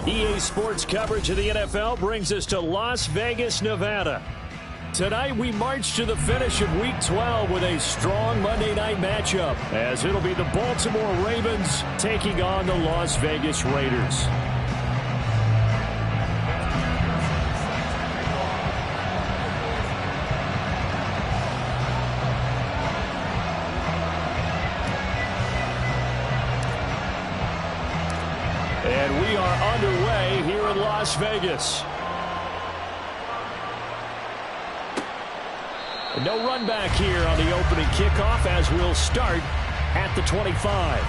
EA Sports coverage of the NFL brings us to Las Vegas, Nevada. Tonight we march to the finish of Week 12 with a strong Monday night matchup, as it'll be the Baltimore Ravens taking on the Las Vegas Raiders. And we are underway here in Las Vegas. No run back here on the opening kickoff as we'll start at the 25.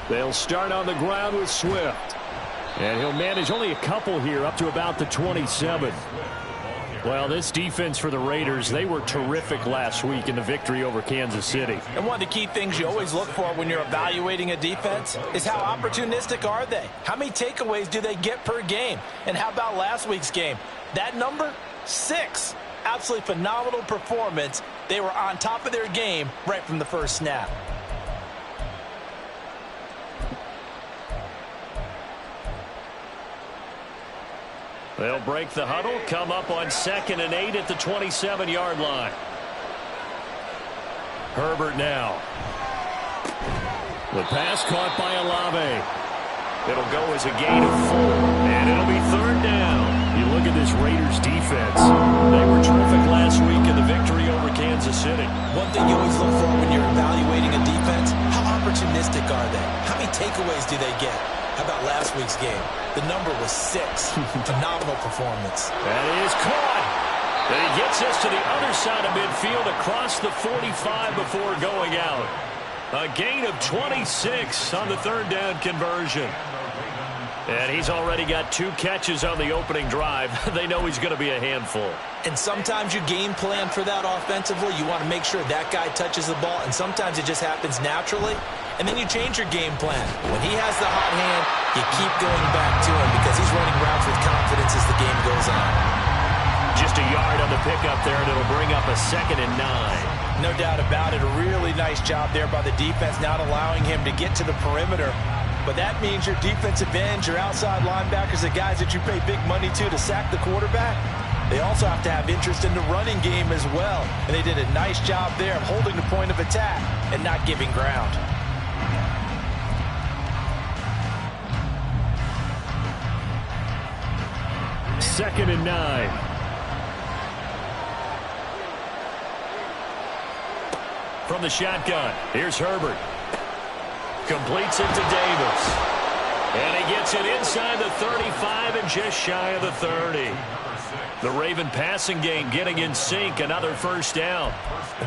They'll start on the ground with Swift. And he'll manage only a couple here up to about the 27. Well, this defense for the Raiders, they were terrific last week in the victory over Kansas City. And one of the key things you always look for when you're evaluating a defense is how opportunistic are they? How many takeaways do they get per game? And how about last week's game? That number, 6. Absolutely phenomenal performance. They were on top of their game right from the first snap. They'll break the huddle, come up on 2nd and 8 at the 27-yard line. Herbert now. The pass caught by Olave. It'll go as a gain of 4, and it'll be 3rd down. You look at this Raiders defense. They were terrific last week in the victory over Kansas City. One thing you always look for when you're evaluating a defense, how opportunistic are they? How many takeaways do they get? How about last week's game? The number was 6. Phenomenal performance. That is caught. And he gets us to the other side of midfield across the 45 before going out. A gain of 26 on the 3rd down conversion. And he's already got 2 catches on the opening drive. They know he's going to be a handful. And sometimes you game plan for that offensively. You want to make sure that guy touches the ball, and sometimes it just happens naturally. And then you change your game plan. When he has the hot hand, you keep going back to him because he's running routes with confidence as the game goes on. Just a yard on the pickup there, and it'll bring up a 2nd and 9. No doubt about it. A really nice job there by the defense, not allowing him to get to the perimeter. But that means your defensive ends, your outside linebackers, the guys that you pay big money to sack the quarterback, they also have to have interest in the running game as well. And they did a nice job there of holding the point of attack and not giving ground. Second and 9. From the shotgun, here's Herbert. Completes it to Davis. And he gets it inside the 35 and just shy of the 30. The Raven passing game getting in sync, another 1st down.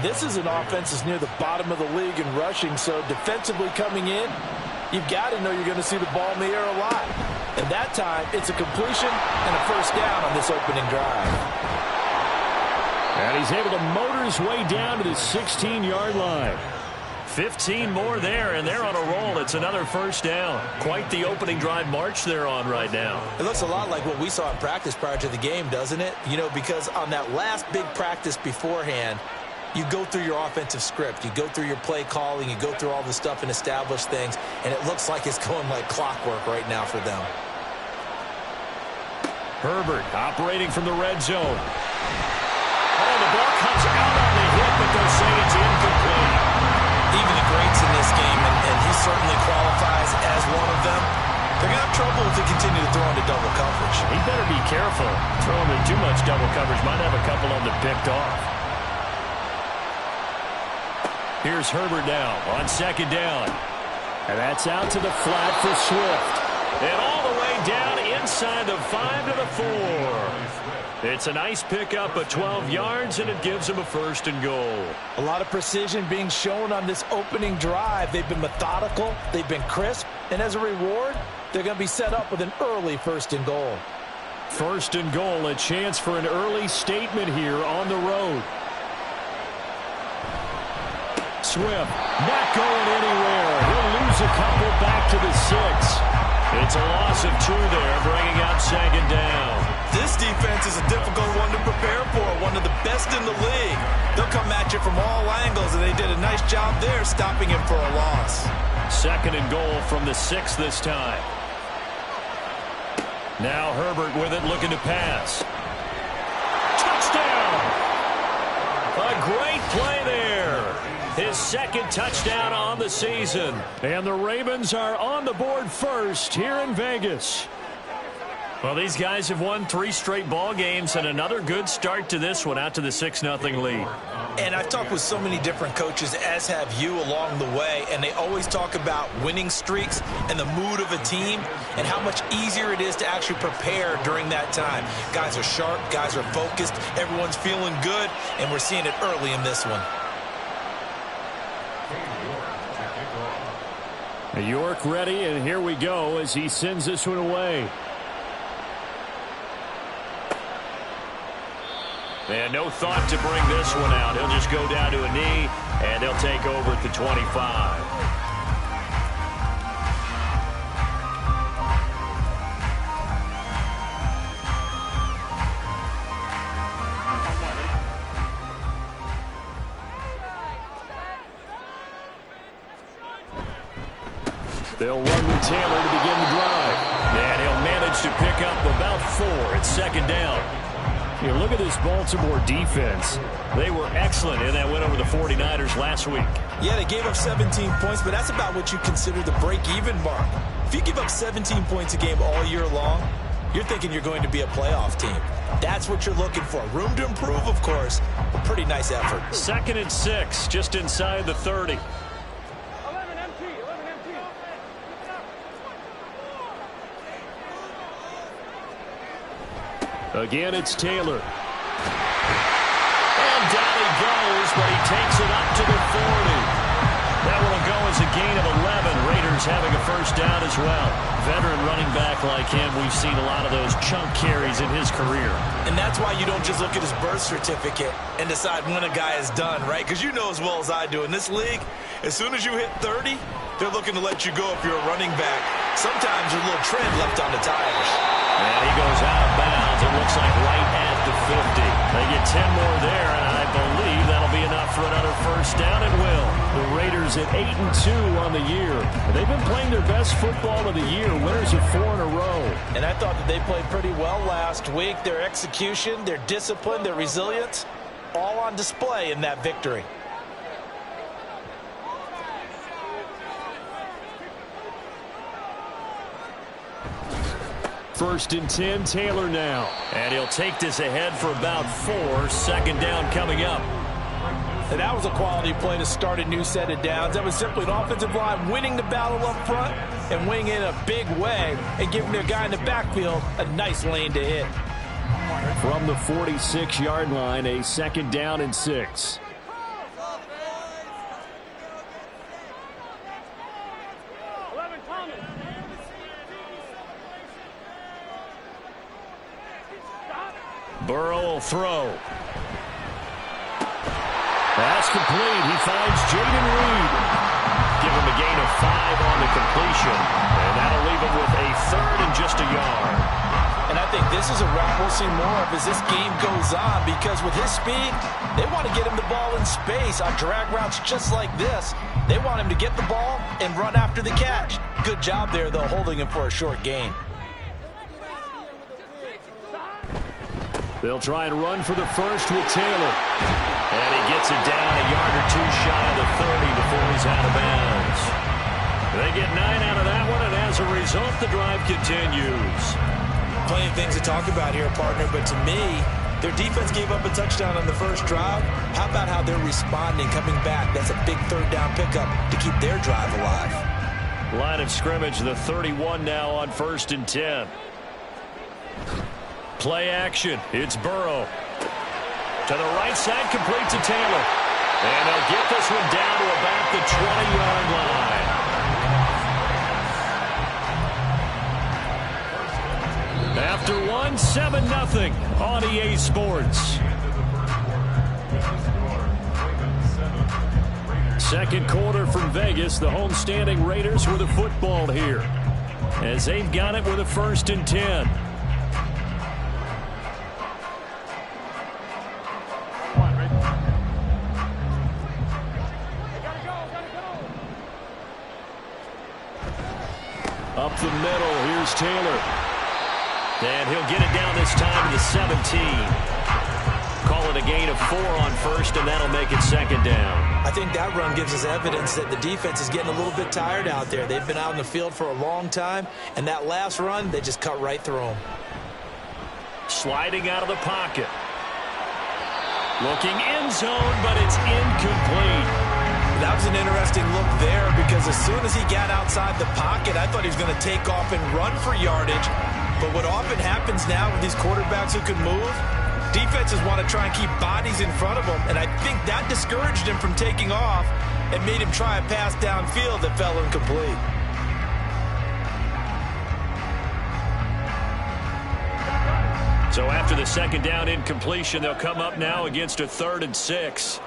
This is an offense that's near the bottom of the league in rushing, so defensively coming in, you've got to know you're going to see the ball in the air a lot. And that time, it's a completion and a 1st down on this opening drive. And he's able to motor his way down to the 16-yard line. 15 more there, and they're on a roll. It's another 1st down. Quite the opening drive march they're on right now. It looks a lot like what we saw in practice prior to the game, doesn't it? You know, because on that last big practice beforehand, you go through your offensive script. You go through your play calling. You go through all the stuff and establish things, and it looks like it's going like clockwork right now for them. Herbert operating from the red zone. Oh, the ball comes out on the hit, but they'll say it's incomplete. Even the greats in this game, and he certainly qualifies as one of them, they're going to have trouble if they continue to throw into double coverage. He better be careful. Throwing in too much double coverage might have a couple of them picked off. Here's Herbert now on 2nd down. And that's out to the flat for Swift. And all the way down inside the 5 to the 4. It's a nice pickup of 12 yards, and it gives him a 1st and goal. A lot of precision being shown on this opening drive. They've been methodical. They've been crisp. And as a reward, they're going to be set up with an early 1st and goal. First and goal, a chance for an early statement here on the road. Swift, not going anywhere. He'll lose a couple back to the 6. It's a loss of 2 there, bringing out second down. This defense is a difficult one to prepare for, one of the best in the league. They'll come at you from all angles, and they did a nice job there stopping him for a loss. Second and goal from the 6 this time. Now Herbert with it, looking to pass. Touchdown! A great play there. His second touchdown on the season. And the Ravens are on the board first here in Vegas. Well, these guys have won 3 straight ball games and another good start to this one, out to the 6-0 lead. And I've talked with so many different coaches, as have you, along the way, and they always talk about winning streaks and the mood of a team and how much easier it is to actually prepare during that time. Guys are sharp, guys are focused, everyone's feeling good, and we're seeing it early in this one. York ready, and here we go as he sends this one away. And no thought to bring this one out. He'll just go down to a knee, and they'll take over at the 25. They'll run with Taylor to begin the drive. And he'll manage to pick up about 4. It's second down. You look at this Baltimore defense. They were excellent in that win over the 49ers last week. Yeah, they gave up 17 points, but that's about what you consider the break-even mark. If you give up 17 points a game all year long, you're thinking you're going to be a playoff team. That's what you're looking for. Room to improve, of course. A pretty nice effort. Second and 6, just inside the 30. Again, it's Taylor. And down he goes, but he takes it up to the 40. That will go as a gain of 11. Raiders having a first down as well. Veteran running back like him, we've seen a lot of those chunk carries in his career. And that's why you don't just look at his birth certificate and decide when a guy is done, right? Because you know as well as I do, in this league, as soon as you hit 30, they're looking to let you go if you're a running back. Sometimes there's a little tread left on the tires. And he goes out of bounds. It looks like right at the 50. They get 10 more there, and I believe that'll be enough for another first down. It will. The Raiders at 8-2 on the year. They've been playing their best football of the year, winners of 4 in a row. And I thought that they played pretty well last week. Their execution, their discipline, their resilience, all on display in that victory. First and 10, Taylor now. And he'll take this ahead for about 4. Second down coming up. And that was a quality play to start a new set of downs. That was simply an offensive line winning the battle up front and winning in a big way and giving their guy in the backfield a nice lane to hit. From the 46-yard line, a second down and 6. Burrow will throw. That's complete. He finds Jaden Reed. Give him a gain of 5 on the completion. And that'll leave him with a third and just a yard. And I think this is a route we'll see more of as this game goes on, because with his speed, they want to get him the ball in space on drag routes just like this. They want him to get the ball and run after the catch. Good job there, though, holding him for a short gain. They'll try and run for the first with Taylor. And he gets it down a yard or 2 shy of the 30 before he's out of bounds. They get 9 out of that one, and as a result, the drive continues. Plenty of things to talk about here, partner, but to me, their defense gave up a touchdown on the first drive. How about how they're responding, coming back? That's a big third down pickup to keep their drive alive. Line of scrimmage, the 31 now on first and 10. Play action. It's Burrow. To the right side, complete to Taylor. And they'll get this one down to about the 20-yard line. After 7-0 on EA Sports. Second quarter from Vegas. The homestanding Raiders with the football here, as they've got it with a 1st and 10. Up the middle, here's Taylor. And he'll get it down this time to the 17. Call it a gain of 4 on 1st, and that'll make it 2nd down. I think that run gives us evidence that the defense is getting a little bit tired out there. They've been out in the field for a long time, and that last run, they just cut right through them. Sliding out of the pocket. Looking end zone, but it's incomplete. That was an interesting look there, because as soon as he got outside the pocket, I thought he was going to take off and run for yardage. But what often happens now with these quarterbacks who can move, defenses want to try and keep bodies in front of them, and I think that discouraged him from taking off and made him try a pass downfield that fell incomplete. So after the 2nd down incompletion, they'll come up now against a 3rd and 6.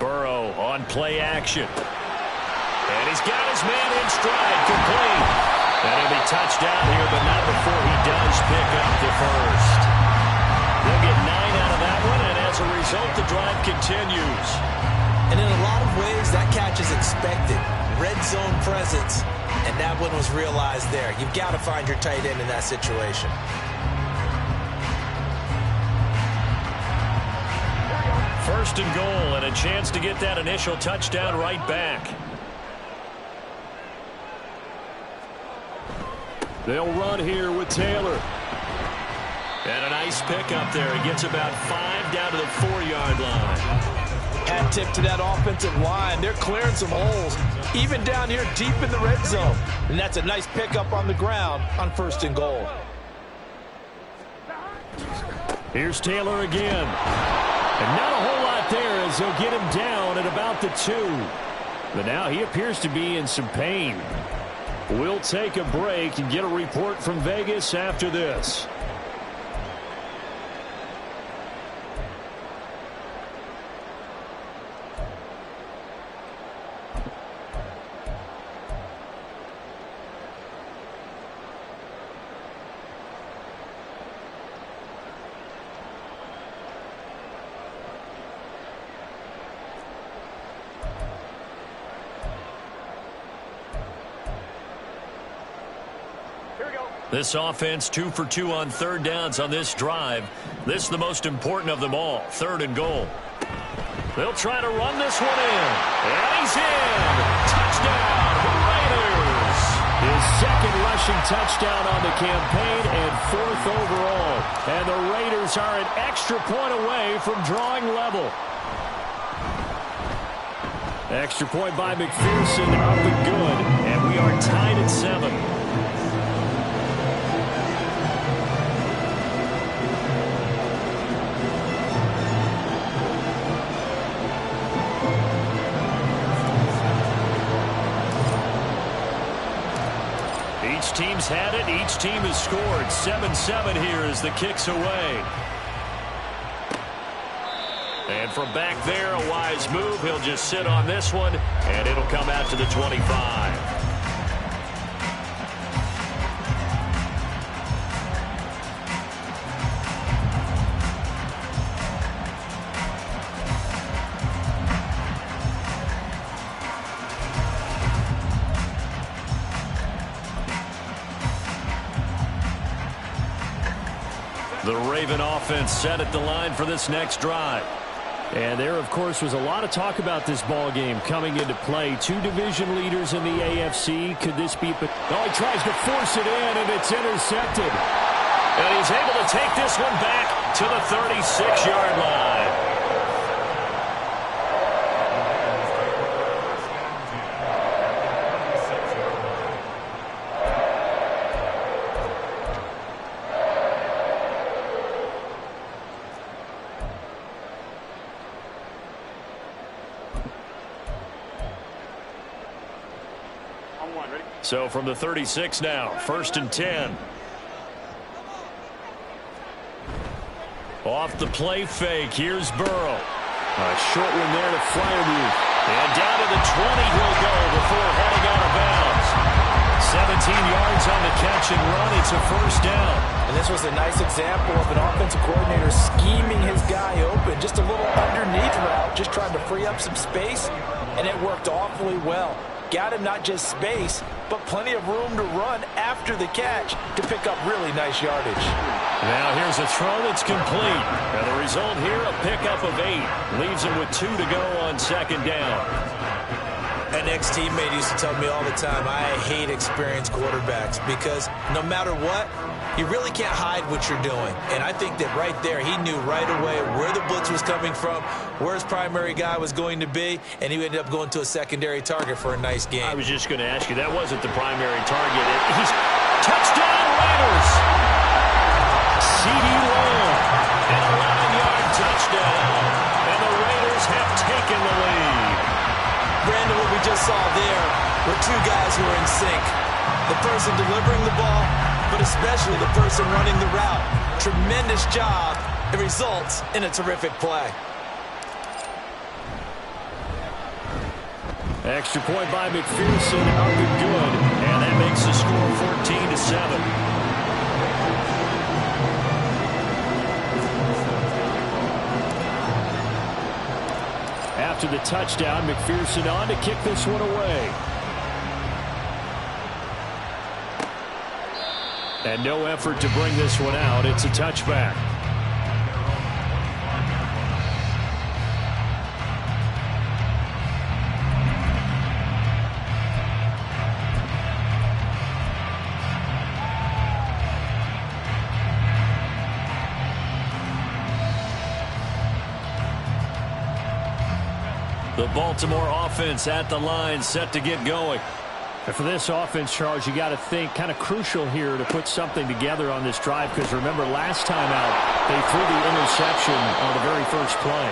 Burrow on play action. And he's got his man in stride, complete. And he'll be touched down here, but not before he does pick up the 1st. They'll get 9 out of that one, and as a result, the drive continues. And in a lot of ways, that catch is expected. Red zone presence, and that one was realized there. You've got to find your tight end in that situation. First and goal, and a chance to get that initial touchdown right back. They'll run here with Taylor. And a nice pickup there. He gets about 5 down to the 4-yard line. Hat tip to that offensive line. They're clearing some holes, even down here deep in the red zone. And that's a nice pickup on the ground on 1st and goal. Here's Taylor again. And not a whole lot there, as they'll get him down at about the 2. But now he appears to be in some pain. We'll take a break and get a report from Vegas after this. This offense 2 for 2 on 3rd downs on this drive. This is the most important of them all. 3rd and goal. They'll try to run this one in. And he's in. Touchdown, Raiders. His 2nd rushing touchdown on the campaign and 4th overall. And the Raiders are an extra point away from drawing level. Extra point by McPherson, up and good. And we are tied at 7. Each team's had it. Each team has scored. 7-7 here as the kick's away. And from back there, a wise move. He'll just sit on this one, and it'll come out to the 25. The Raven offense set at the line for this next drive. And there, of course, was a lot of talk about this ball game coming into play. 2 division leaders in the AFC. Could this be... Oh, he tries to force it in, and it's intercepted. And he's able to take this one back to the 36-yard line. So from the 36 now, 1st and 10. Off the play fake, here's Burrow. A short one there to Freiermuth. And down to the 20 he'll go before heading out of bounds. 17 yards on the catch and run. It's a first down. And this was a nice example of an offensive coordinator scheming his guy open. Just a little underneath route, just trying to free up some space, and it worked awfully well. Got him not just space, but plenty of room to run after the catch to pick up really nice yardage. Now here's a throw that's complete. And the result here, a pickup of 8. Leaves him with 2 to go on second down. An ex-teammate used to tell me all the time, I hate experienced quarterbacks because no matter what, you really can't hide what you're doing. And I think that right there, he knew right away where the blitz was coming from, where his primary guy was going to be, and he ended up going to a secondary target for a nice game. I was just going to ask you, that wasn't the primary target. He's touchdown Raiders. CD Long, an 11-yard touchdown. And the Raiders have taken the lead. Brandon, what we just saw there were two guys who are in sync. The person delivering the ball, but especially the person running the route. Tremendous job. It results in a terrific play. Extra point by McPherson, up and good. And that makes the score 14-7. After the touchdown, McPherson on to kick this one away. And no effort to bring this one out. It's a touchback. The Baltimore offense at the line, set to get going. And for this offense, Charles, you got to think kind of crucial here to put something together on this drive, because remember last time out they threw the interception on the very first play.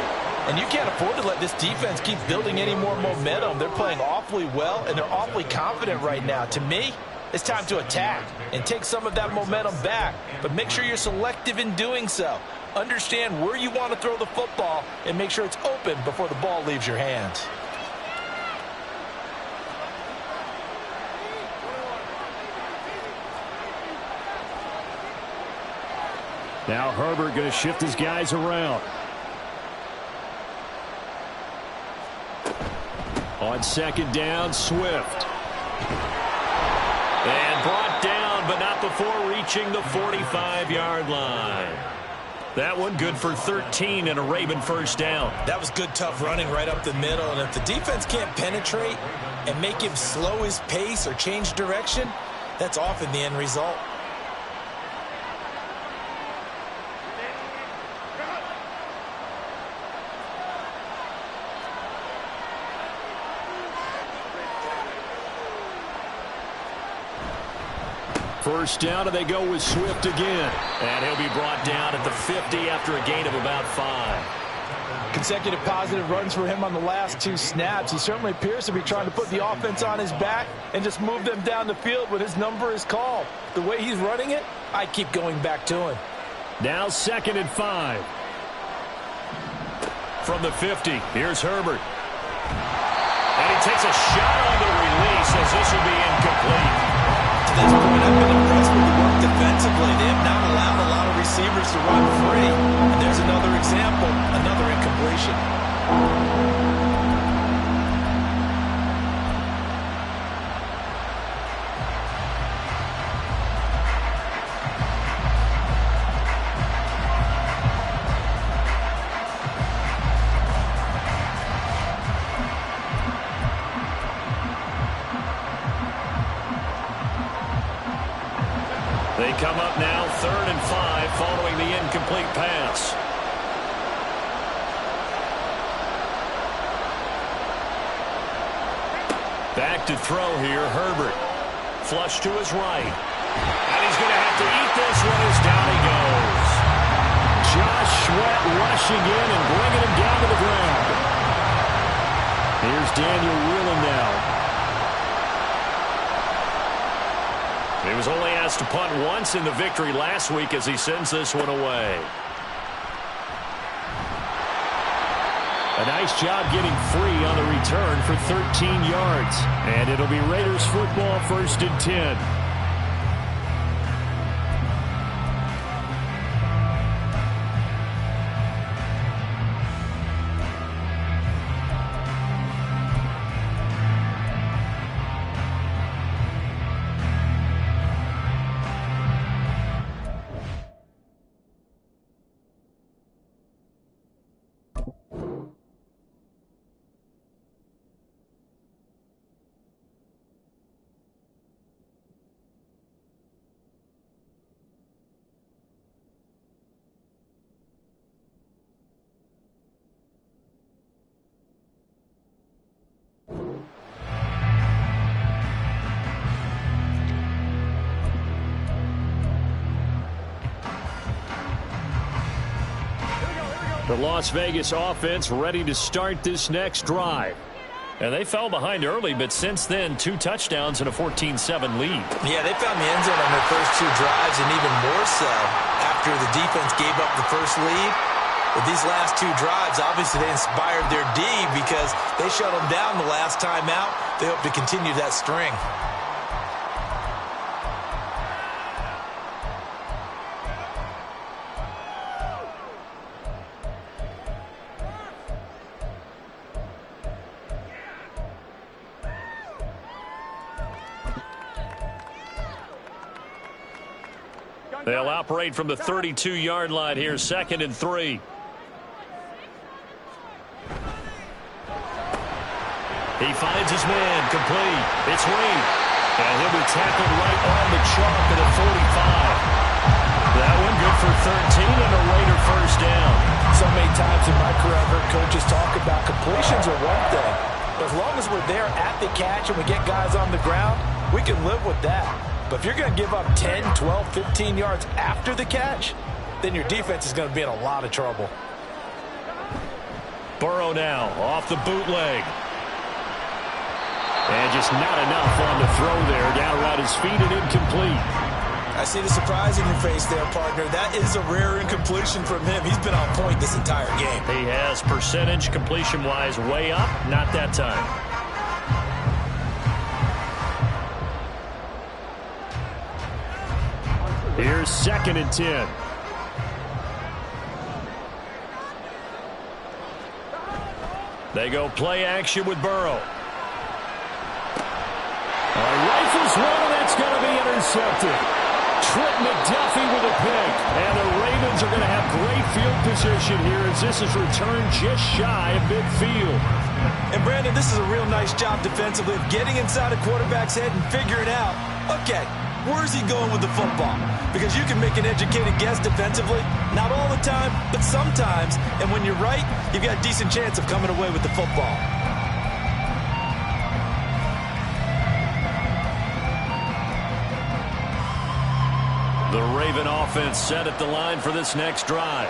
And you can't afford to let this defense keep building any more momentum. They're playing awfully well, and they're awfully confident right now. To me, it's time to attack and take some of that momentum back, but make sure you're selective in doing so. Understand where you want to throw the football and make sure it's open before the ball leaves your hands. Now Herbert going to shift his guys around. On second down, Swift. And brought down, but not before reaching the 45-yard line. That one good for 13 and a Raven first down. That was good, tough running right up the middle. And if the defense can't penetrate and make him slow his pace or change direction, that's often the end result. First down, and they go with Swift again. And he'll be brought down at the 50 after a gain of about 5. Consecutive positive runs for him on the last 2 snaps. He certainly appears to be trying to put the offense on his back and just move them down the field when his number is called. The way he's running it, I keep going back to him. Now 2nd and 5. From the 50, here's Herbert. And he takes a shot on the release as this will be incomplete. To this point, I've been impressed with the work defensively. They have not allowed a lot of receivers to run free. And there's another example, another incompletion. They come up now 3rd and 5 following the incomplete pass. Back to throw here, Herbert. Flush to his right. And he's going to have to eat this one as down he goes. Josh Sweat rushing in and bringing him down to the ground. Here's Daniel Whelan now. He was only asked to punt once in the victory last week as he sends this one away. A nice job getting free on the return for 13 yards. And it'll be Raiders football, 1st and 10. The Las Vegas offense ready to start this next drive. And they fell behind early, but since then, 2 touchdowns and a 14-7 lead. Yeah, they found the end zone on their first 2 drives, and even more so after the defense gave up the first lead. But these last 2 drives, obviously they inspired their D because they shut them down the last time out. They hope to continue that string. They'll operate from the 32-yard line here, 2nd and 3. He finds his man, complete. It's Reed. And he'll be tackled right on the chalk at the 45. That one good for 13 and a Raider first down. So many times in my career, I've heard coaches talk about completions are one thing. But as long as we're there at the catch and we get guys on the ground, we can live with that. But if you're going to give up 10, 12, 15 yards after the catch, then your defense is going to be in a lot of trouble. Burrow now off the bootleg. And just not enough on the throw there. Down around his feet and incomplete. I see the surprise in your face there, partner. That is a rare incompletion from him. He's been on point this entire game. He has percentage completion-wise way up. Not that time. Here's 2nd and 10. They go play action with Burrow. Rifles one, and that's going to be intercepted. Trent McDuffie with a pick. And the Ravens are going to have great field position here as this is returned just shy of midfield. And, Brandon, this is a real nice job defensively of getting inside a quarterback's head and figuring out, okay, where's he going with the football? Because you can make an educated guess defensively. Not all the time, but sometimes. And when you're right, you've got a decent chance of coming away with the football. The Raven offense set at the line for this next drive.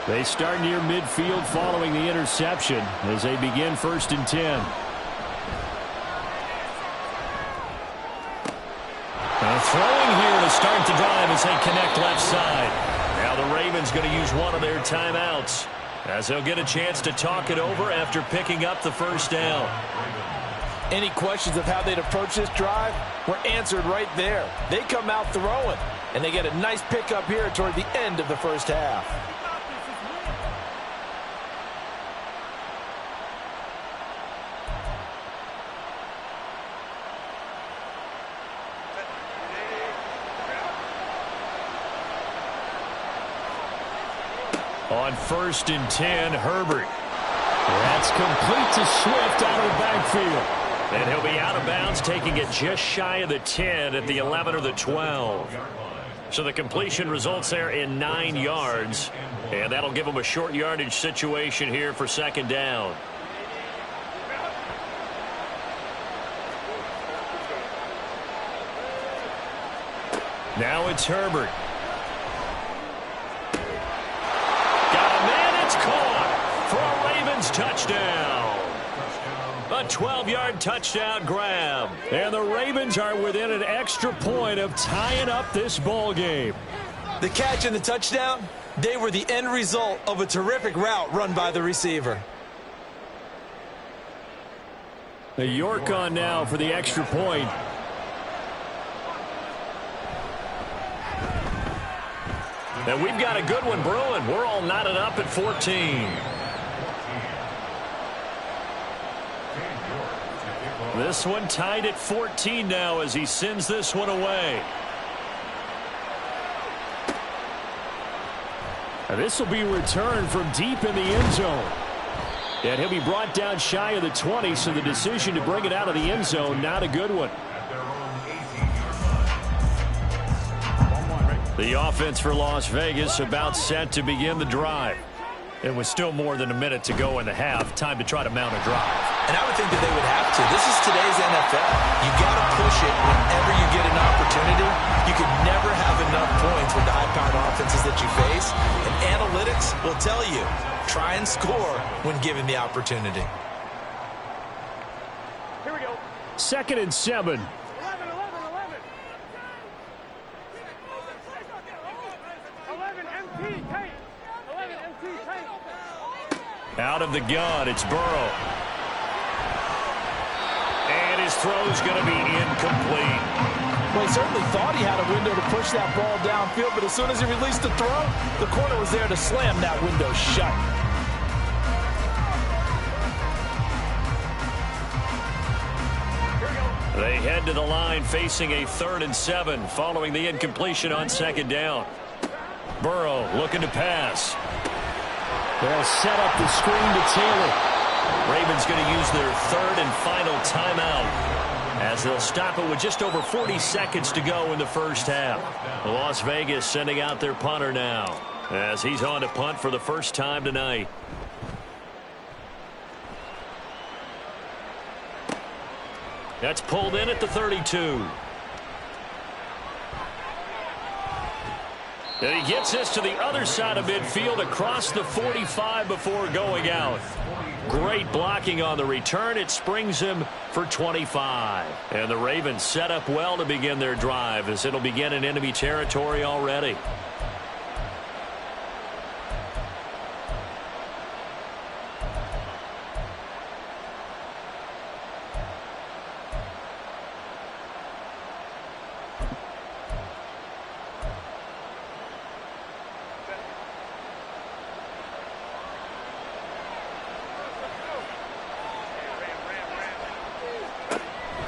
They start near midfield following the interception as they begin 1st and 10. Throwing here to start the drive as they connect left side. Now the Ravens going to use one of their timeouts as they'll get a chance to talk it over after picking up the first down. Any questions of how they'd approach this drive were answered right there. They come out throwing, and they get a nice pickup here toward the end of the first half. On 1st and 10, Herbert. That's complete to Swift out of the backfield. And he'll be out of bounds, taking it just shy of the 10 at the 11 or the 12. So the completion results there in 9 yards. And that'll give them a short yardage situation here for 2nd down. Now it's Herbert. Caught for a Ravens touchdown. A 12-yard touchdown grab. And the Ravens are within an extra point of tying up this ball game. The catch and the touchdown, they were the end result of a terrific route run by the receiver. York on now for the extra point. And we've got a good one brewing. We're all knotted up at 14. This one tied at 14 now as he sends this one away. This will be returned from deep in the end zone. And he'll be brought down shy of the 20, so the decision to bring it out of the end zone, not a good one. The offense for Las Vegas about set to begin the drive. It was still more than a minute to go in the half. Time to try to mount a drive. And I would think that they would have to. This is today's NFL. You got to push it whenever you get an opportunity. You can never have enough points with the high-powered offenses that you face. And analytics will tell you, try and score when given the opportunity. Here we go. 2nd and 7. 11. Out of the gun, it's Burrow. And his throw's going to be incomplete. Well, he certainly thought he had a window to push that ball downfield, but as soon as he released the throw, the corner was there to slam that window shut. They head to the line facing a 3rd and 7 following the incompletion on 2nd down. Burrow looking to pass. They'll set up the screen to Taylor. Ravens going to use their 3rd and final timeout as they'll stop it with just over 40 seconds to go in the first half. Las Vegas sending out their punter now as he's on to punt for the first time tonight. That's pulled in at the 32. And he gets this to the other side of midfield across the 45 before going out. Great blocking on the return. It springs him for 25. And the Ravens set up well to begin their drive as it'll begin in enemy territory already.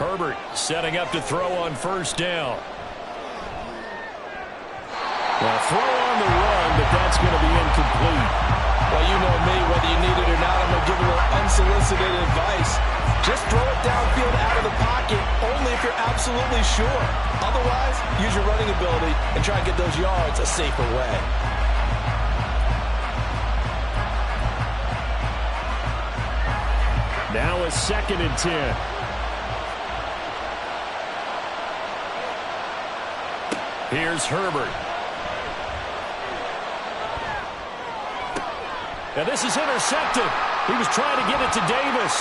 Herbert setting up to throw on 1st down. Well, throw on the run, but that's going to be incomplete. Well, you know me, whether you need it or not, I'm going to give a little unsolicited advice. Just throw it downfield out of the pocket, only if you're absolutely sure. Otherwise, use your running ability and try and get those yards a safer way. Now a 2nd and 10. Here's Herbert. And this is intercepted. He was trying to get it to Davis.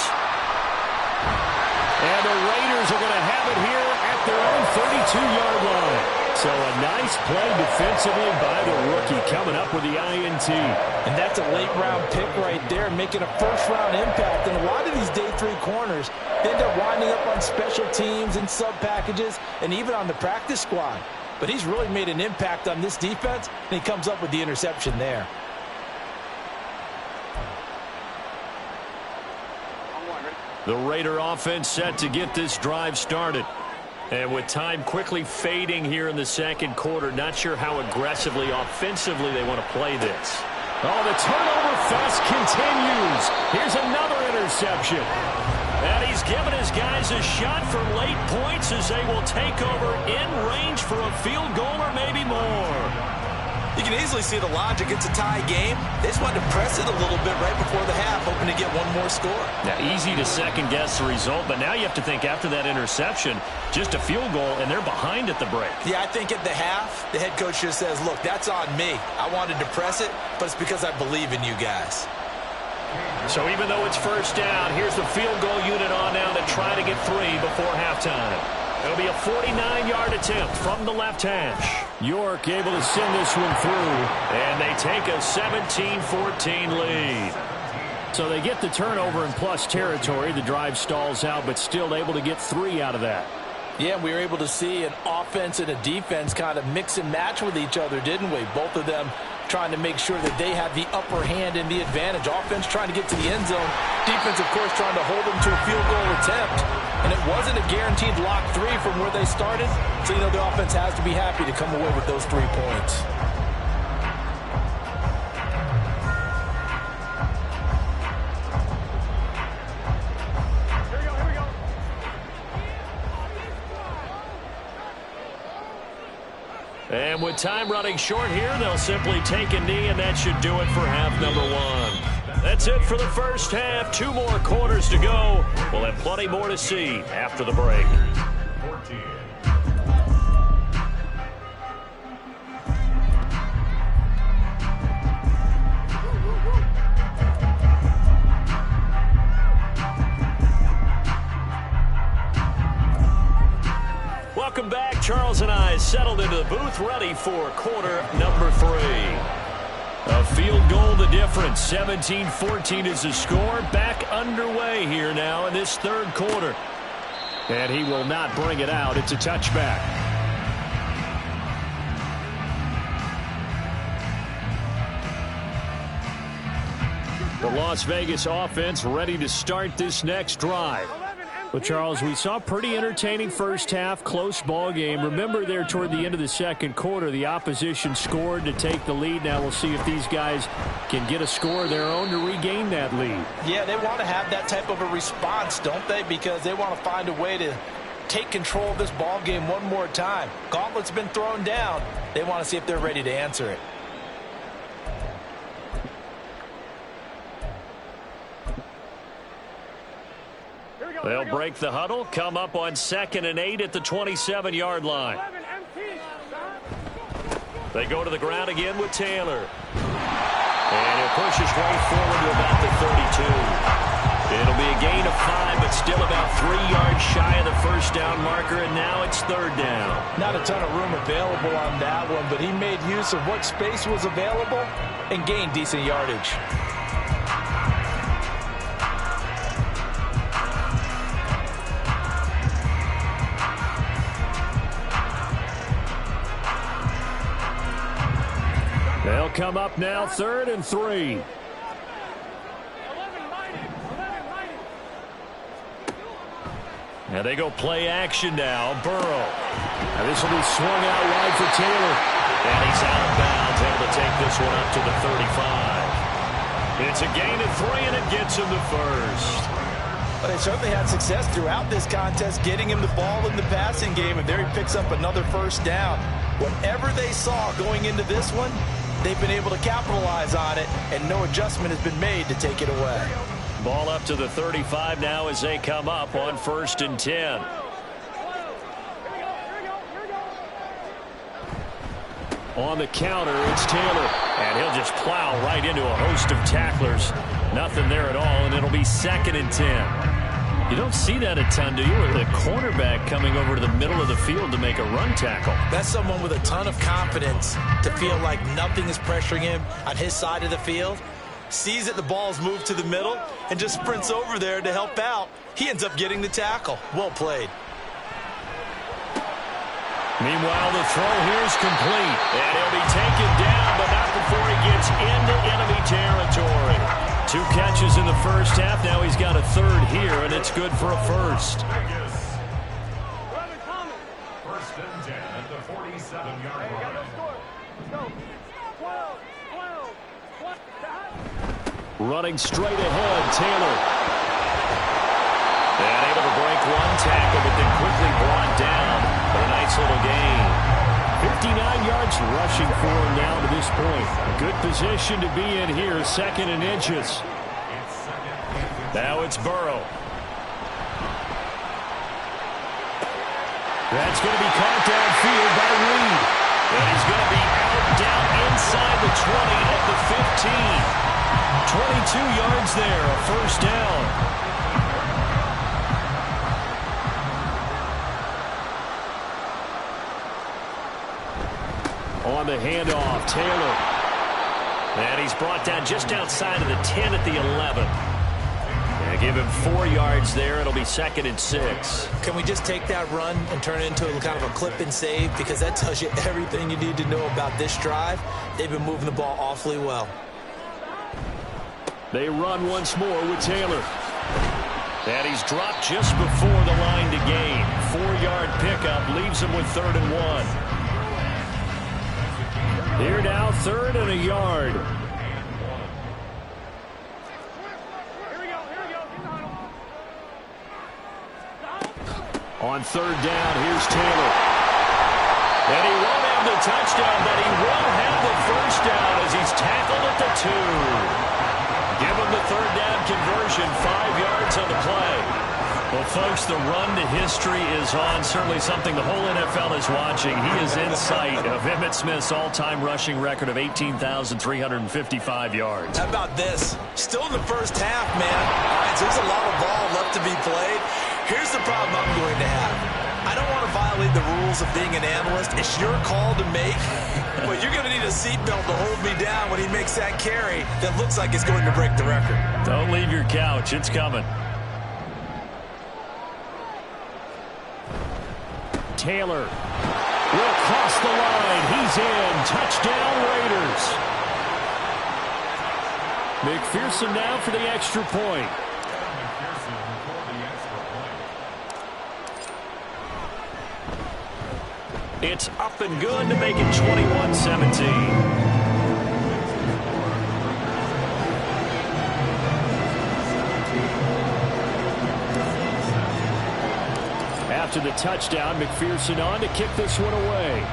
And the Raiders are going to have it here at their own 32-yard line. So a nice play defensively by the rookie coming up with the INT. And that's a late-round pick right there, making a first-round impact. And a lot of these day 3 corners, they end up winding up on special teams and sub-packages and even on the practice squad. But he's really made an impact on this defense, and he comes up with the interception there. The Raider offense set to get this drive started. And with time quickly fading here in the 2nd quarter, not sure how aggressively, offensively they want to play this. Oh, the turnover fest continues. Here's another interception. And he's given his guys a shot for late points as they will take over in range for a field goal or maybe more. You can easily see the logic. It's a tie game. They just wanted to press it a little bit right before the half, hoping to get one more score. Now, easy to second-guess the result, but now you have to think after that interception, just a field goal, and they're behind at the break. Yeah, I think at the half, the head coach just says, look, that's on me. I wanted to press it, but it's because I believe in you guys. So even though it's 1st down, here's the field goal unit on now to try to get 3 before halftime. It'll be a 49-yard attempt from the left hash. York able to send this one through, and they take a 17-14 lead. So they get the turnover in plus territory. The drive stalls out, but still able to get 3 out of that. Yeah, we were able to see an offense and a defense kind of mix and match with each other, didn't we? Both of them trying to make sure that they have the upper hand and the advantage. Offense trying to get to the end zone. Defense, of course, trying to hold them to a field goal attempt. And it wasn't a guaranteed lock 3 from where they started. So, the offense has to be happy to come away with those 3 points. And with time running short here, they'll simply take a knee, and that should do it for half number 1. That's it for the first half. 2 more quarters to go. We'll have plenty more to see after the break. Welcome back. Charles and I settled into the booth, ready for quarter number 3. A field goal the difference. 17-14 is the score. Back underway here now in this third quarter. And he will not bring it out. It's a touchback. The Las Vegas offense ready to start this next drive. Well, Charles, we saw a pretty entertaining first half, close ball game. Remember there toward the end of the second quarter, the opposition scored to take the lead. Now we'll see if these guys can get a score of their own to regain that lead. Yeah, they want to have that type of a response, don't they? Because they want to find a way to take control of this ball game one more time. Gauntlet's been thrown down. They want to see if they're ready to answer it. They'll break the huddle, come up on 2nd and 8 at the 27-yard line. They go to the ground again with Taylor. And it pushes right forward to about the 32. It'll be a gain of 5, but still about 3 yards shy of the first down marker, and now it's 3rd down. Not a ton of room available on that one, but he made use of what space was available and gained decent yardage. They'll come up now 3rd and 3. And they go play action now. Burrow. And this will be swung out wide for Taylor. And he's out of bounds, able to take this one up to the 35. It's a gain of 3, and it gets him the first. Well, they certainly had success throughout this contest, getting him the ball in the passing game, and there he picks up another first down. Whatever they saw going into this one, they've been able to capitalize on it, and no adjustment has been made to take it away. Ball up to the 35 now as they come up on 1st and 10. On the counter, it's Taylor, and he'll just plow right into a host of tacklers. Nothing there at all, and it'll be 2nd and 10. You don't see that a ton, do you? With a cornerback coming over to the middle of the field to make a run tackle. That's someone with a ton of confidence to feel like nothing is pressuring him on his side of the field. Sees that the ball's moved to the middle and just sprints over there to help out. He ends up getting the tackle. Well played. Meanwhile, the throw here is complete. And he'll be taken down, but not before he gets into enemy territory. 2 catches in the first half. Now he's got a 3rd here, and it's good for a first. 1st and 10 at the 47-yard line. Running straight ahead, Taylor. And able to break 1 tackle, but then quickly brought down. But a nice little gain. 59 yards rushing for him now to this point. A good position to be in here, 2nd and inches. Now it's Burrow. That's going to be caught downfield by Reed. And he's going to be out down inside the 20 at the 15. 22 yards there, a first down. On the handoff, Taylor. And he's brought down just outside of the 10 at the 11. And give him 4 yards there. It'll be 2nd and 6. Can we just take that run and turn it into a kind of a clip and save? Because that tells you everything you need to know about this drive. They've been moving the ball awfully well. They run once more with Taylor. And he's dropped just before the line to gain. 4-yard pickup leaves him with 3rd and 1. Here now, 3rd and a yard. On 3rd down, here's Taylor. And he won't have the touchdown, but he will have the 1st down as he's tackled at the 2. Give him the 3rd down conversion, 5 yards on the play. Well, folks, the run to history is on. Certainly something the whole NFL is watching. He is in sight of Emmitt Smith's all-time rushing record of 18,355 yards. How about this? Still in the first half, man. All right, so there's a lot of ball left to be played. Here's the problem I'm going to have. I don't want to violate the rules of being an analyst. It's your call to make, but you're going to need a seatbelt to hold me down when he makes that carry that looks like it's going to break the record. Don't leave your couch. It's coming. Taylor will cross the line. He's in. Touchdown, Raiders. McPherson now for the extra point. It's up and good to make it 21-17. After the touchdown, McPherson on to kick this one away.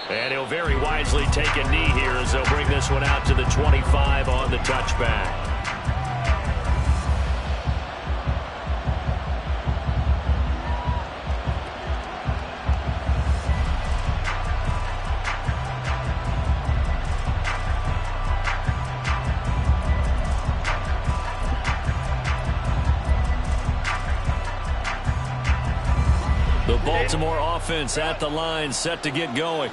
And he'll very wisely take a knee here as they'll bring this one out to the 25 on the touchback. Baltimore offense at the line, set to get going.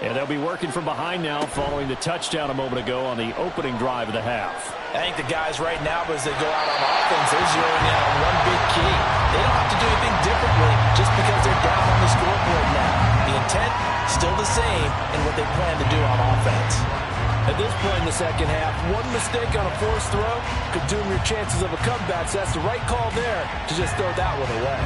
And they'll be working from behind now following the touchdown a moment ago on the opening drive of the half. I think the guys right now, as they go out on offense, they're zeroing in on one big key. They don't have to do anything differently just because they're down on the scoreboard now. The intent, still the same in what they plan to do on offense. At this point in the second half, one mistake on a forced throw could doom your chances of a comeback, so that's the right call there to just throw that one away.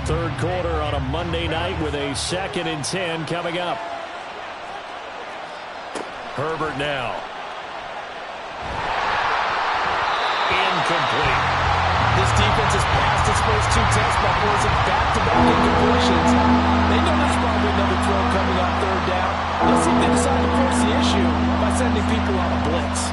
Third quarter on a Monday night with a 2nd and 10 coming up. Herbert now. Incomplete. This defense has passed its first 2 tests by forcing back-to-back incompletions. They know there's probably another throw coming on 3rd down. Let's see if they decide to force the issue by sending people on a blitz.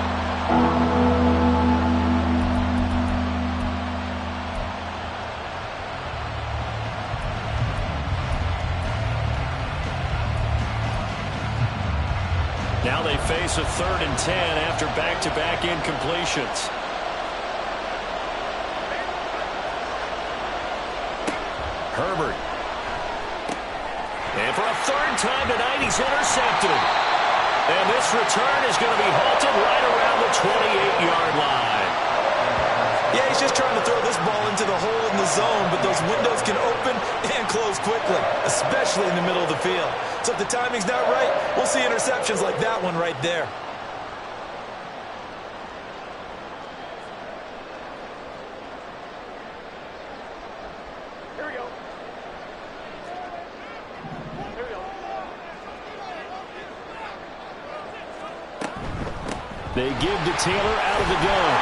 Now they face a 3rd and 10 after back-to-back incompletions. Herbert. And for a 3rd time tonight, he's intercepted. And this return is going to be halted right around the 28-yard line. Yeah, he's just trying to throw this ball into the hole in the zone, but those windows can open and close quickly, especially in the middle of the field. So if the timing's not right, we'll see interceptions like that one right there. Here we go. Here we go. They give to Taylor out of the gun.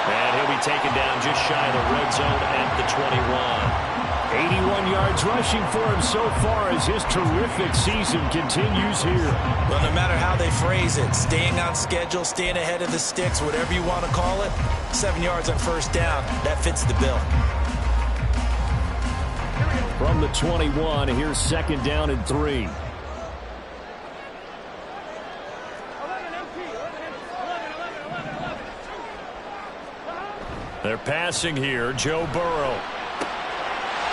And he'll be taken down just shy of the red zone at the 21. 81 yards rushing for him so far as his terrific season continues here. Well, no matter how they phrase it, staying on schedule, staying ahead of the sticks, whatever you want to call it, 7 yards on 1st down, that fits the bill. From the 21, here's 2nd down and 3. They're passing here. Joe Burrow.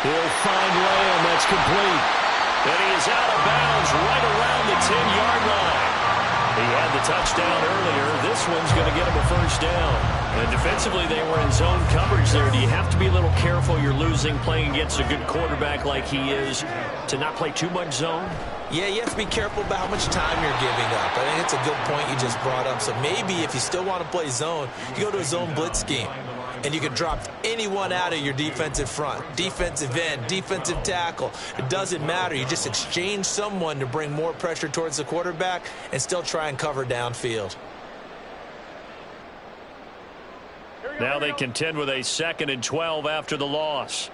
He'll find Lamb. That's complete. And he is out of bounds right around the 10-yard line. He had the touchdown earlier. This one's going to get him a first down. And defensively, they were in zone coverage there. Do you have to be a little careful? You're losing playing against a good quarterback like he is to not play too much zone? Yeah, you have to be careful about how much time you're giving up. I think it's a good point you just brought up. So maybe if you still want to play zone, you go to a zone blitz scheme. And you can drop anyone out of your defensive front, defensive end, defensive tackle. It doesn't matter. You just exchange someone to bring more pressure towards the quarterback and still try and cover downfield. Now they contend with a 2nd and 12 after the loss.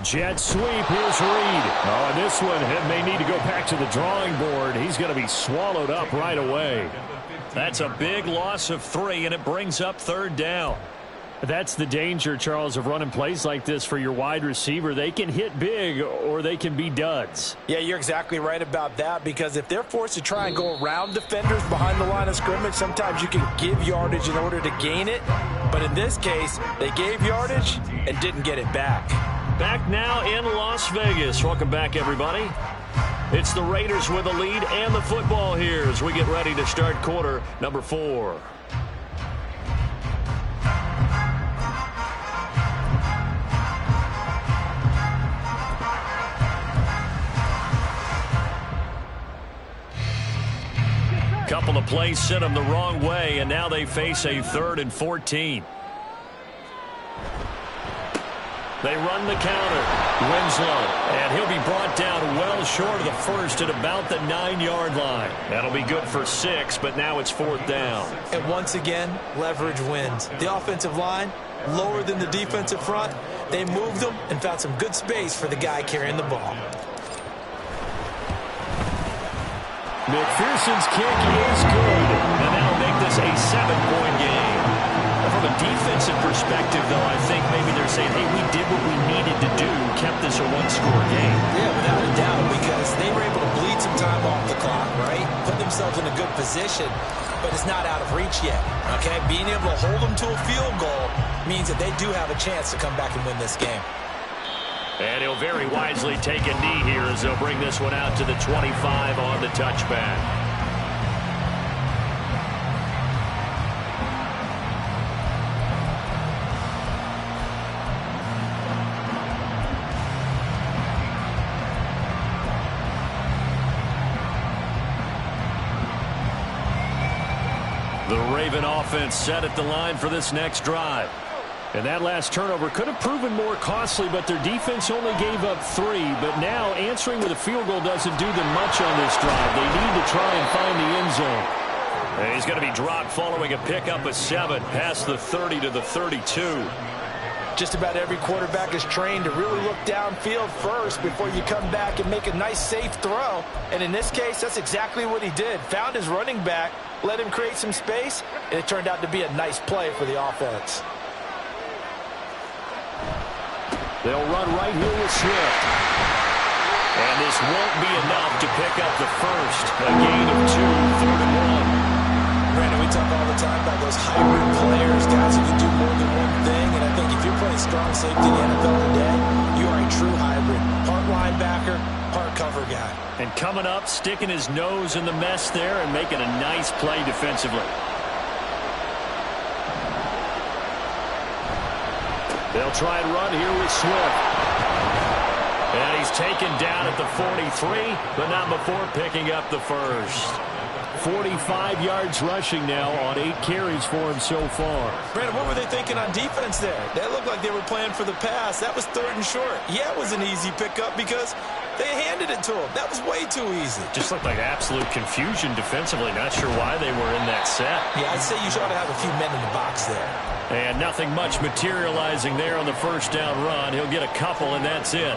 Jet sweep. Here's Reed. Oh, and this one may need to go back to the drawing board. He's going to be swallowed up right away. That's a big loss of 3, and it brings up 3rd down. That's the danger, Charles, of running plays like this for your wide receiver. They can hit big or they can be duds. Yeah, you're exactly right about that, because if they're forced to try and go around defenders behind the line of scrimmage, sometimes you can give yardage in order to gain it. But in this case, they gave yardage and didn't get it back. Back now in Las Vegas. Welcome back, everybody. It's the Raiders with the lead and the football here as we get ready to start quarter number 4. Couple of plays sent them the wrong way, and now they face a 3rd and 14. They run the counter. Winslow. And he'll be brought down well short of the first at about the 9-yard line. That'll be good for 6, but now it's 4th down. And once again, leverage wins. The offensive line, lower than the defensive front. They moved them and found some good space for the guy carrying the ball. McPherson's kick is good. And that'll make this a 7-point game. From a defensive perspective, though, I think maybe they're saying, hey, we did what we needed to do, kept this a 1-score game. Yeah, without a doubt, because they were able to bleed some time off the clock, right? Put themselves in a good position, but it's not out of reach yet, okay? Being able to hold them to a field goal means that they do have a chance to come back and win this game. And he'll very wisely take a knee here as they'll bring this one out to the 25 on the touchback. The Raven offense set at the line for this next drive. And that last turnover could have proven more costly, but their defense only gave up 3. But now answering with a field goal doesn't do them much on this drive. They need to try and find the end zone. And he's going to be dropped following a pickup of 7 past the 30 to the 32. Just about every quarterback is trained to really look downfield first before you come back and make a nice, safe throw. And in this case, that's exactly what he did. Found his running back, let him create some space, and it turned out to be a nice play for the offense. They'll run right here with Swift. And this won't be enough to pick up the first. A gain of 2, 3rd and 1. Brandon, we talk all the time about those hybrid players, guys who can do more than one thing. And I think if you're playing strong safety in the NFL today, you are a true hybrid. Part linebacker, part cover guy. And coming up, sticking his nose in the mess there and making a nice play defensively. They'll try and run here with Swift. And he's taken down at the 43, but not before picking up the first. 45 yards rushing now on 8 carries for him so far. Brandon, what were they thinking on defense there? They looked like they were playing for the pass. That was 3rd and short. Yeah, it was an easy pickup because they handed it to him. That was way too easy. Just looked like absolute confusion defensively. Not sure why they were in that set. Yeah, I'd say you ought to have a few men in the box there. And nothing much materializing there on the first down run. He'll get a couple, and that's it.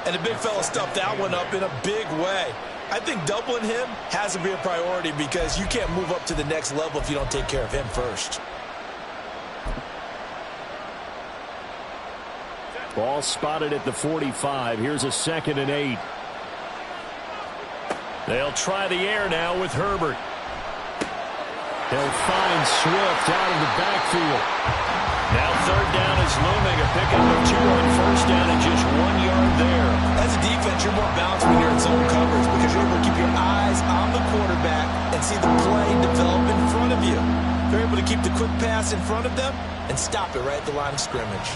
And the big fella stuffed that one up in a big way. I think doubling him has to be a priority because you can't move up to the next level if you don't take care of him first. Ball spotted at the 45. Here's a 2nd and 8. They'll try the air now with Herbert. He'll find Swift out of the backfield. Now third down is looming. A pickup of 2 on first down and just 1 yard there. As a defense, you're more balanced when you're in zone coverage because you're able to keep your eyes on the quarterback and see the play develop in front of you. You're able to keep the quick pass in front of them and stop it right at the line of scrimmage.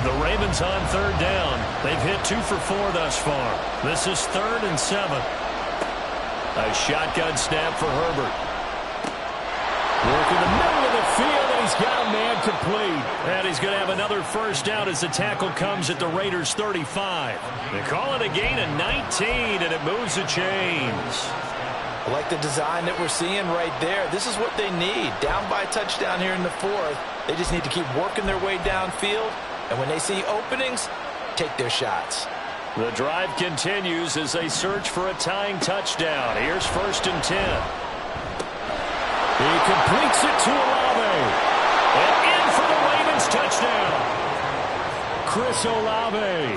The Ravens on third down. They've hit 2 for 4 thus far. This is 3rd and 7. A shotgun snap for Herbert. Work in the middle of the field, and he's got a man complete. And he's going to have another first down as the tackle comes at the Raiders' 35. They call it a gain of 19, and it moves the chains. I like the design that we're seeing right there. This is what they need. Down by a touchdown here in the 4th. They just need to keep working their way downfield. And when they see openings, take their shots. The drive continues as they search for a tying touchdown. Here's 1st and 10. He completes it to Olave. And in for the Ravens touchdown. Chris Olave,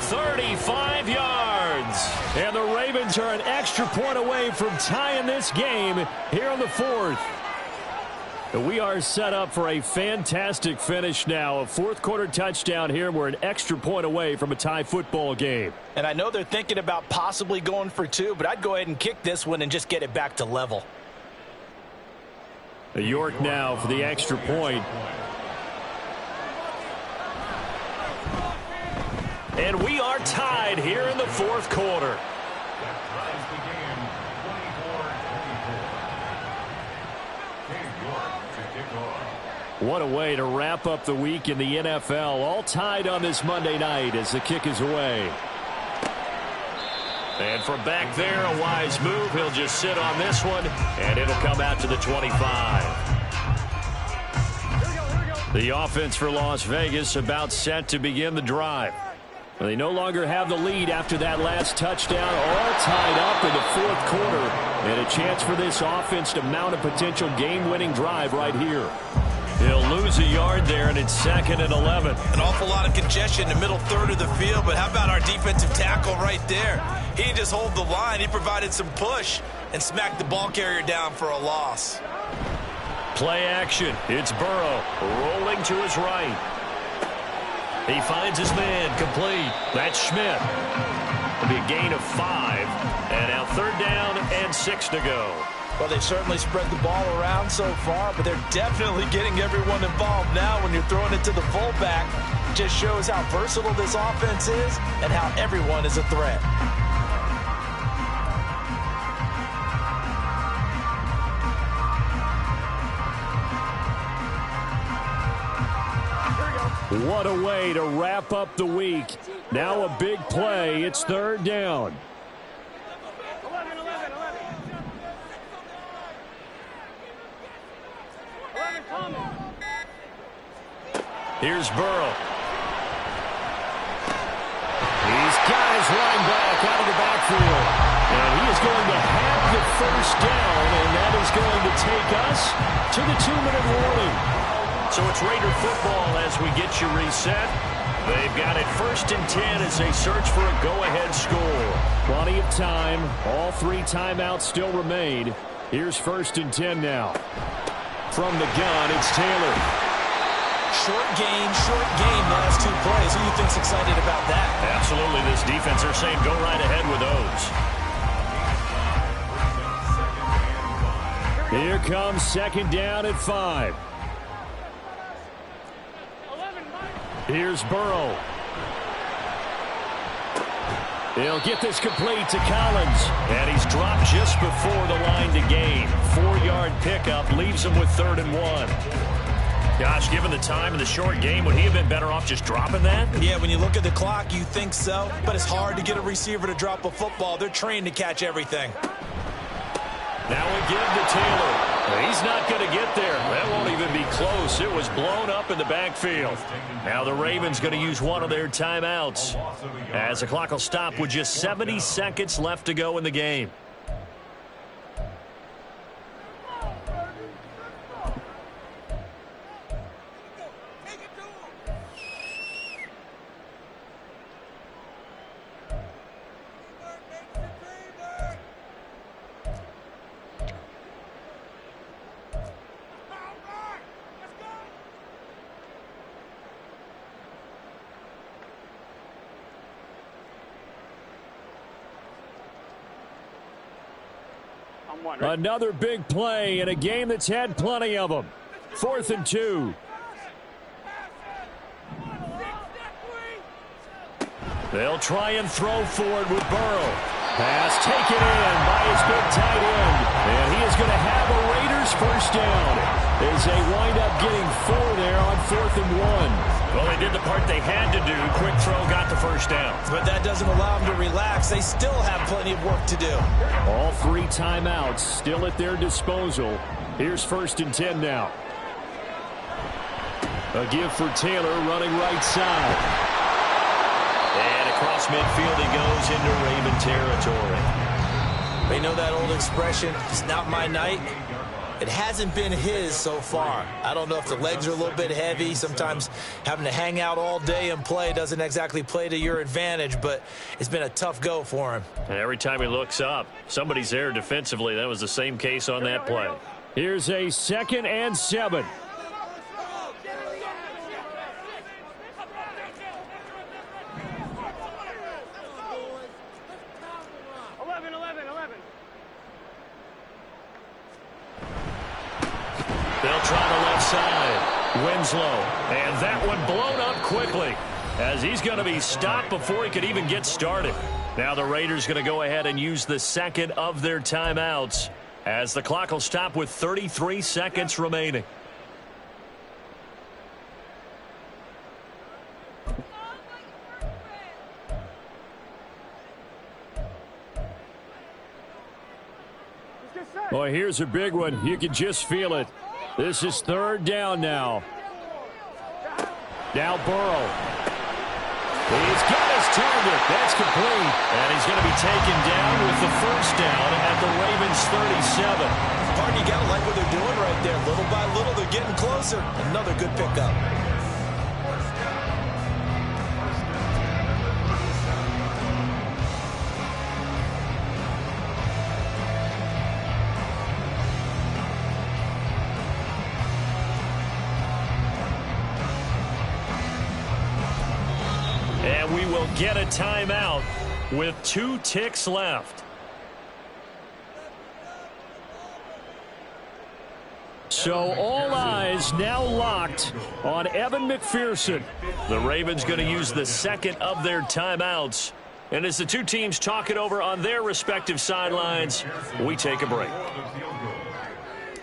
35 yards. And the Ravens are an extra point away from tying this game here in the 4th. We are set up for a fantastic finish now. A 4th quarter touchdown here. We're an extra point away from a tie football game. And I know they're thinking about possibly going for 2, but I'd go ahead and kick this one and just get it back to level. York now for the extra point. And we are tied here in the 4th quarter. What a way to wrap up the week in the NFL. All tied on this Monday night as the kick is away. And from back there, a wise move. He'll just sit on this one, and it'll come out to the 25. The offense for Las Vegas about set to begin the drive. They no longer have the lead after that last touchdown. All tied up in the 4th quarter. And a chance for this offense to mount a potential game-winning drive right here. He'll lose a yard there, and it's 2nd and 11. An awful lot of congestion in the middle third of the field, but how about our defensive tackle right there? He didn't just hold the line. He provided some push and smacked the ball carrier down for a loss. Play action. It's Burrow rolling to his right. He finds his man complete. That's Schmidt. It'll be a gain of 5. And now 3rd down and 6 to go. Well, they've certainly spread the ball around so far, but they're definitely getting everyone involved now when you're throwing it to the fullback. It just shows how versatile this offense is and how everyone is a threat. What a way to wrap up the week. Now a big play. It's 3rd down. Here's Burrow. He's got his line back out of the backfield. And he is going to have the first down, and that is going to take us to the 2-minute warning. So it's Raider football as we get you reset. They've got it 1st and 10 as they search for a go-ahead score. Plenty of time. All 3 timeouts still remain. Here's 1st and 10 now. From the gun, it's Taylor. Short game the last 2 plays. Who do you think's excited about that? Absolutely. This defense, they're saying go right ahead with those. Here comes 2nd down at 5. Here's Burrow. He'll get this complete to Collins. And he's dropped just before the line to gain. 4-yard pickup leaves him with 3rd and 1. Gosh, given the time and the short game, would he have been better off just dropping that? Yeah, when you look at the clock, you think so. But it's hard to get a receiver to drop a football. They're trained to catch everything. Now we give to Taylor. He's not going to get there. That won't even be close. It was blown up in the backfield. Now the Ravens going to use one of their timeouts as the clock will stop with just 70 seconds left to go in the game. Another big play in a game that's had plenty of them. 4th and 2. They'll try and throw forward with Burrow. Pass taken in by his big tight end. And he is going to have a Raiders first down as they wind up getting 4 there on 4th and 1. Well, they did the part they had to do. Quick throw got the first down. But that doesn't allow them to relax. They still have plenty of work to do. All 3 timeouts still at their disposal. Here's 1st and 10 now. A give for Taylor running right side. And across midfield he goes into Raven territory. They know that old expression, it's not my night. It hasn't been his so far. I don't know if the legs are a little bit heavy. Sometimes having to hang out all day and play doesn't exactly play to your advantage, but it's been a tough go for him. And every time he looks up, somebody's there defensively. That was the same case on that play. Here's a 2nd and 7. They'll try the left side. Winslow. And that one blown up quickly as he's going to be stopped before he could even get started. Now the Raiders going to go ahead and use the 2nd of their timeouts as the clock will stop with 33 seconds remaining. Boy, here's a big one. You can just feel it. This is 3rd down now. Now Burrow. He's got his target. That's complete. And he's going to be taken down with the first down at the Ravens 37. Pardon, you got to like what they're doing right there. Little by little, they're getting closer. Another good pickup. And we will get a timeout with 2 ticks left. So all eyes now locked on Evan McPherson. The Ravens going to use the 2nd of their timeouts. And as the 2 teams talk it over on their respective sidelines, we take a break.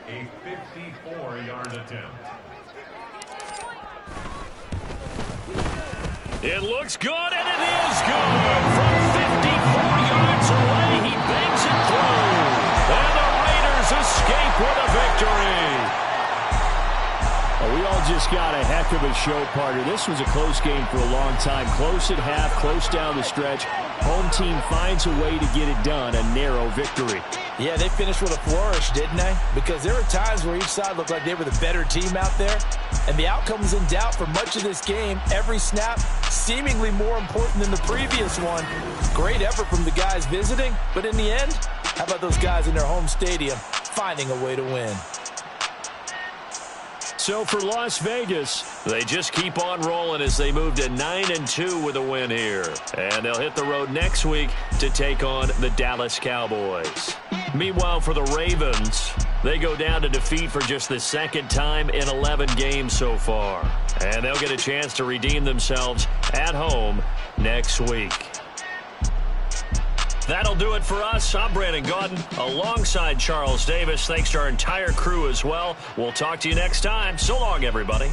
A 54-yard attempt. It looks good, and it is good. From 54 yards away, he bangs it through. And the Raiders escape with a victory. Well, we all just got a heck of a show, partner. This was a close game for a long time. Close at half, close down the stretch. Home team finds a way to get it done, a narrow victory. Yeah, they finished with a flourish, didn't they? Because there were times where each side looked like they were the better team out there. And the outcome was in doubt for much of this game. Every snap seemingly more important than the previous one. Great effort from the guys visiting. But in the end, how about those guys in their home stadium finding a way to win? So for Las Vegas, they just keep on rolling as they move to 9-2 with a win here. And they'll hit the road next week to take on the Dallas Cowboys. Meanwhile, for the Ravens, they go down to defeat for just the 2nd time in 11 games so far. And they'll get a chance to redeem themselves at home next week. That'll do it for us. I'm Brandon Gaudin alongside Charles Davis. Thanks to our entire crew as well. We'll talk to you next time. So long, everybody.